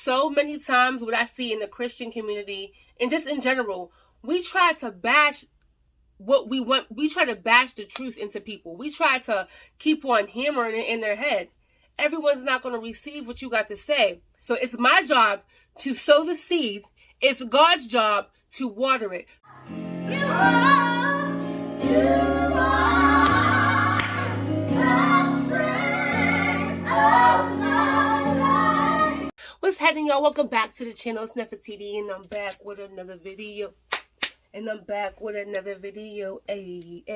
so many times what I see in the Christian community and just in general, we try to bash what we want. We try to bash the truth into people. We try to keep on hammering it in their head. Everyone's not going to receive what you got to say. So it's my job to sow the seed. It's God's job to water it. You are the strength of my life. What's happening, y'all? Welcome back to the channel. It's Nefertiti, and I'm back with another video. Hey.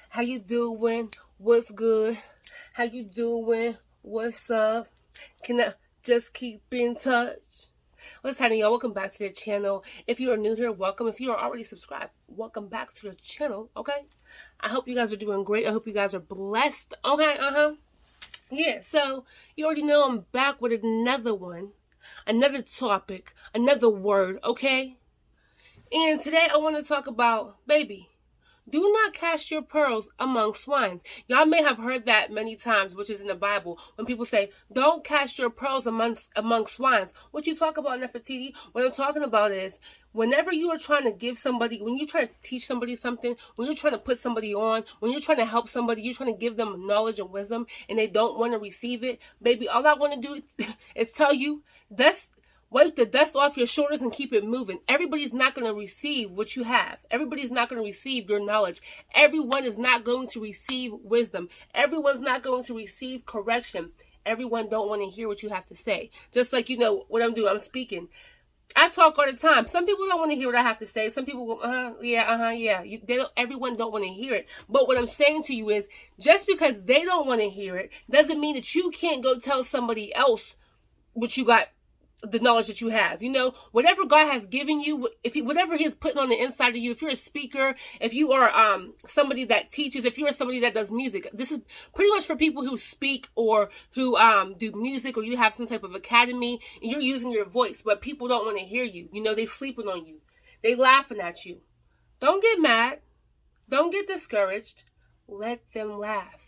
How you doing? What's good? How you doing? What's up? Can I just keep in touch? What's happening, y'all? Welcome back to the channel. If you are new here, welcome. If you are already subscribed, welcome back to the channel, okay? I hope you guys are doing great. I hope you guys are blessed. Okay, yeah, so you already know I'm back with another one, another topic, another word, okay? And today I want to talk about, baby, do not cast your pearls among swines. Y'all may have heard that many times, which is in the Bible, when people say, don't cast your pearls among swines. What you talk about, Nefertiti, what I'm talking about is, whenever you are trying to give somebody, when you're trying to teach somebody something, when you're trying to put somebody on, when you're trying to help somebody, you're trying to give them knowledge and wisdom, and they don't want to receive it, baby, all I want to do is tell you, wipe the dust off your shoulders and keep it moving. Everybody's not going to receive what you have. Everybody's not going to receive your knowledge. Everyone is not going to receive wisdom. Everyone's not going to receive correction. Everyone don't want to hear what you have to say. Just like, you know, what I'm doing, I'm speaking. I talk all the time. Some people don't want to hear what I have to say. Some people go, yeah. Everyone don't want to hear it. But what I'm saying to you is, just because they don't want to hear it, doesn't mean that you can't go tell somebody else what you got, the knowledge that you have. You know, whatever God has given you, whatever He's putting on the inside of you, if you're a speaker, if you are somebody that teaches, if you're somebody that does music, this is pretty much for people who speak or who do music, or you have some type of academy and you're using your voice, but people don't want to hear you. You know, they sleeping on you. They laughing at you. Don't get mad. Don't get discouraged. Let them laugh.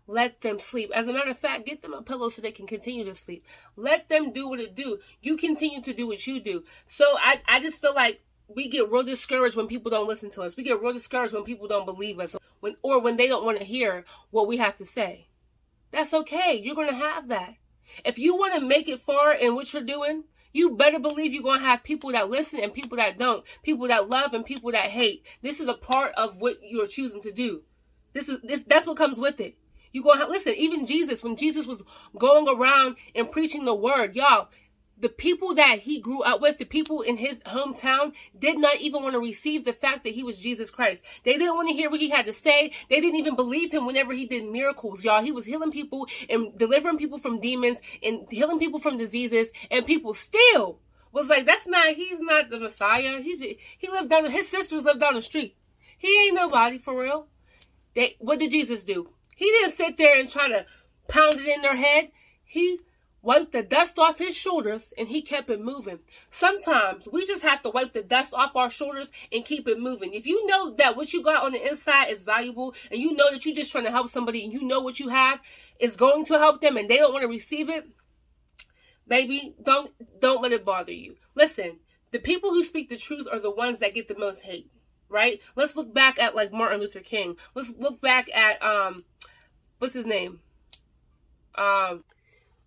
Let them sleep. As a matter of fact, get them a pillow so they can continue to sleep. Let them do what it do. You continue to do what you do. So I just feel like we get real discouraged when people don't listen to us. We get real discouraged when people don't believe us, when they don't want to hear what we have to say. That's okay. You're going to have that. If you want to make it far in what you're doing, you better believe you're going to have people that listen and people that don't. People that love and people that hate. This is a part of what you're choosing to do. That's what comes with it. You go, listen, even Jesus, when Jesus was going around and preaching the word, y'all, the people that he grew up with, the people in his hometown, did not even want to receive the fact that he was Jesus Christ. They didn't want to hear what he had to say. They didn't even believe him whenever he did miracles, y'all. He was healing people and delivering people from demons and healing people from diseases, and people still was like, he's not the Messiah. His sisters lived down the street. He ain't nobody for real. What did Jesus do? He didn't sit there and try to pound it in their head. He wiped the dust off his shoulders and he kept it moving. Sometimes we just have to wipe the dust off our shoulders and keep it moving. If you know that what you got on the inside is valuable, and you know that you're just trying to help somebody, and you know what you have is going to help them and they don't want to receive it, baby, don't let it bother you. Listen, the people who speak the truth are the ones that get the most hate, right? Let's look back at like Martin Luther King. Let's look back at what's his name?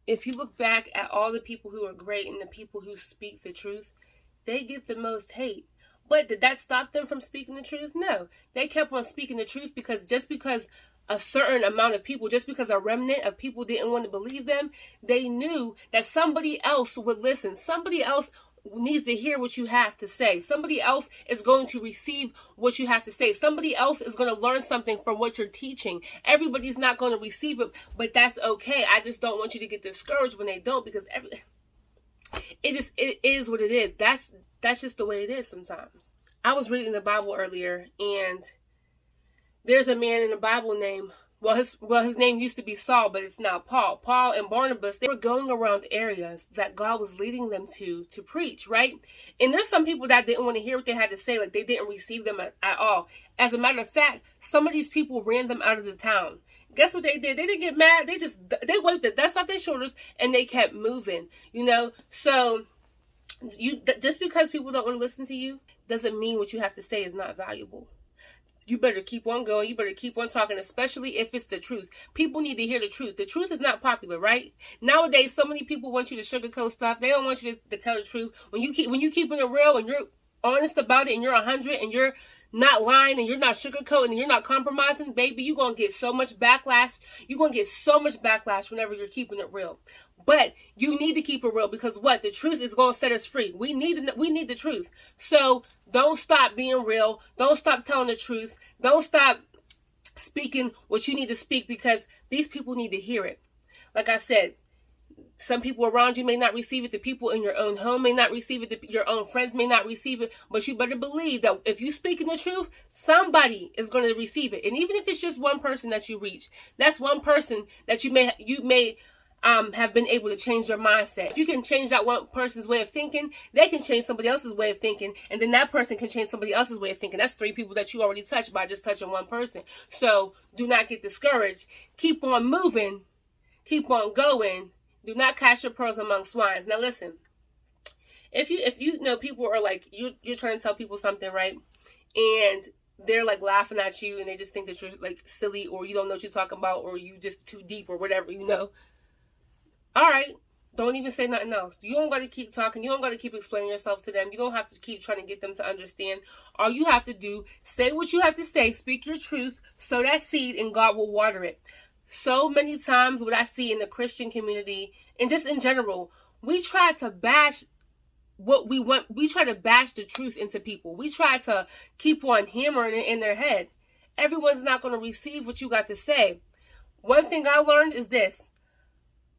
If you look back at all the people who are great and the people who speak the truth, they get the most hate. But did that stop them from speaking the truth? No. They kept on speaking the truth because a certain amount of people, just because a remnant of people didn't want to believe them, they knew that somebody else would listen. Somebody else needs to hear what you have to say. Somebody else is going to receive what you have to say. Somebody else is going to learn something from what you're teaching. Everybody's not going to receive it, but that's okay. I just don't want you to get discouraged when they don't, because it is what it is. That's just the way it is sometimes. I was reading the Bible earlier, and there's a man in the Bible named, his name used to be Saul, but it's now Paul. Paul and Barnabas, they were going around areas that God was leading them to preach, right? And there's some people that didn't want to hear what they had to say, like they didn't receive them at all. As a matter of fact, some of these people ran them out of the town. Guess what they did? They didn't get mad. They wiped the dust off their shoulders and they kept moving, So just because people don't want to listen to you doesn't mean what you have to say is not valuable. You better keep on going. You better keep on talking, especially if it's the truth. People need to hear the truth. The truth is not popular, right? Nowadays, so many people want you to sugarcoat stuff. They don't want you to tell the truth. When you keep it real and you're honest about it and you're 100 and you're not lying and you're not sugarcoating and you're not compromising, baby, you're going to get so much backlash. You're going to get so much backlash whenever you're keeping it real. But you need to keep it real because what? The truth is going to set us free. We need the truth. So don't stop being real. Don't stop telling the truth. Don't stop speaking what you need to speak because these people need to hear it. Like I said, some people around you may not receive it. The people in your own home may not receive it. Your own friends may not receive it. But you better believe that if you speak in the truth, somebody is going to receive it. And even if it's just one person that you reach, that's one person that you may have been able to change their mindset. If you can change that one person's way of thinking, they can change somebody else's way of thinking, and then that person can change somebody else's way of thinking. That's 3 people that you already touched by just touching one person. So do not get discouraged. Keep on moving. Keep on going. Do not cast your pearls among swines. Now listen, if you know people are like, you're trying to tell people something, right? And they're like laughing at you and they just think that you're like silly or you don't know what you're talking about or you just too deep or whatever, All right, don't even say nothing else. You don't got to keep talking. You don't got to keep explaining yourself to them. You don't have to keep trying to get them to understand. All you have to do, say what you have to say, speak your truth, sow that seed, and God will water it. So many times what I see in the Christian community and just in general, we try to bash what we want. We try to bash the truth into people. We try to keep on hammering it in their head. Everyone's not going to receive what you got to say. One thing I learned is this.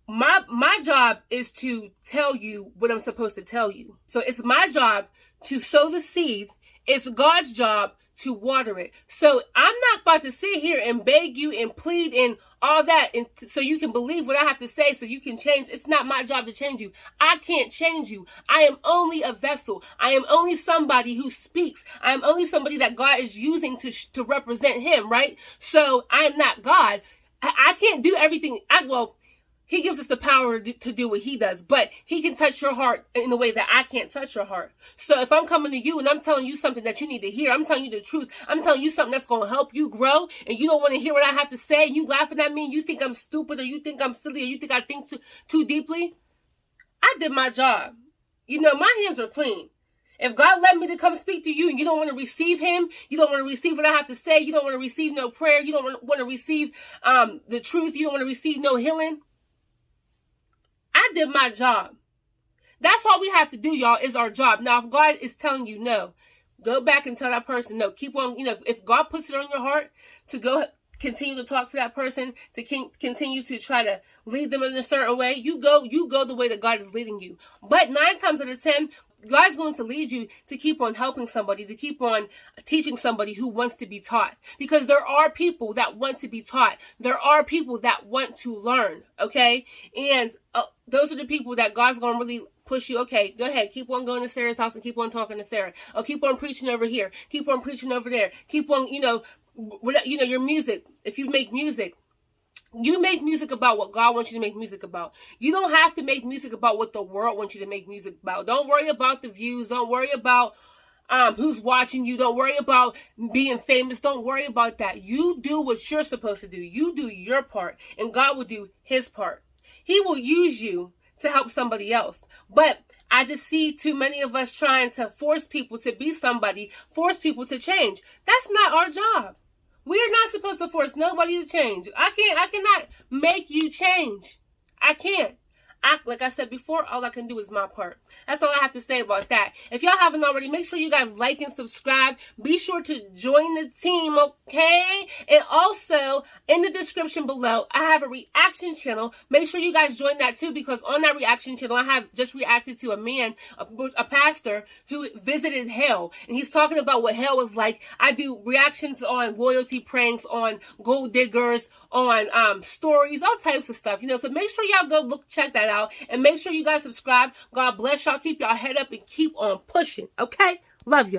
My job is to tell you what I'm supposed to tell you. So it's my job to sow the seed. It's God's job to water it. So I'm not about to sit here and beg you and plead and all that and so you can believe what I have to say so you can change. It's not my job to change you. I can't change you. I am only a vessel. I am only somebody who speaks. I am only somebody that God is using to represent him, right? So I am not God. I can't do everything. He gives us the power to do what he does, but he can touch your heart in a way that I can't touch your heart. So if I'm coming to you and I'm telling you something that you need to hear, I'm telling you the truth, I'm telling you something that's going to help you grow, and you don't want to hear what I have to say, and you laughing at me, and you think I'm stupid, or you think I'm silly, or you think I think too deeply, I did my job. My hands are clean. If God led me to come speak to you and you don't want to receive him, you don't want to receive what I have to say, you don't want to receive no prayer, you don't want to receive the truth, you don't want to receive no healing, I did my job. That's all we have to do, y'all, is our job. Now, if God is telling you no, go back and tell that person no. Keep on, if God puts it on your heart to go continue to talk to that person, to continue to try to lead them in a certain way, you go the way that God is leading you. But 9 times out of 10, God's going to lead you to keep on helping somebody, to keep on teaching somebody who wants to be taught. Because there are people that want to be taught. There are people that want to learn, okay? And those are the people that God's going to really push you. Okay, go ahead. Keep on going to Sarah's house and keep on talking to Sarah. Or keep on preaching over here. Keep on preaching over there. Keep on, your music. If you make music, you make music about what God wants you to make music about. You don't have to make music about what the world wants you to make music about. Don't worry about the views. Don't worry about who's watching you. Don't worry about being famous. Don't worry about that. You do what you're supposed to do. You do your part, and God will do his part. He will use you to help somebody else. But I just see too many of us trying to force people to be somebody, force people to change. That's not our job. We are not supposed to force nobody to change. I cannot make you change. I can't. Like I said before, all I can do is my part. That's all I have to say about that. If y'all haven't already, make sure you guys like and subscribe. Be sure to join the team, okay? And also, in the description below, I have a reaction channel. Make sure you guys join that too, because on that reaction channel, I have just reacted to a man, a pastor, who visited hell. And he's talking about what hell was like. I do reactions on loyalty pranks, on gold diggers, on stories, all types of stuff. So make sure y'all go check that out. And make sure you guys subscribe. God bless y'all. Keep y'all head up and keep on pushing. Okay? Love y'all.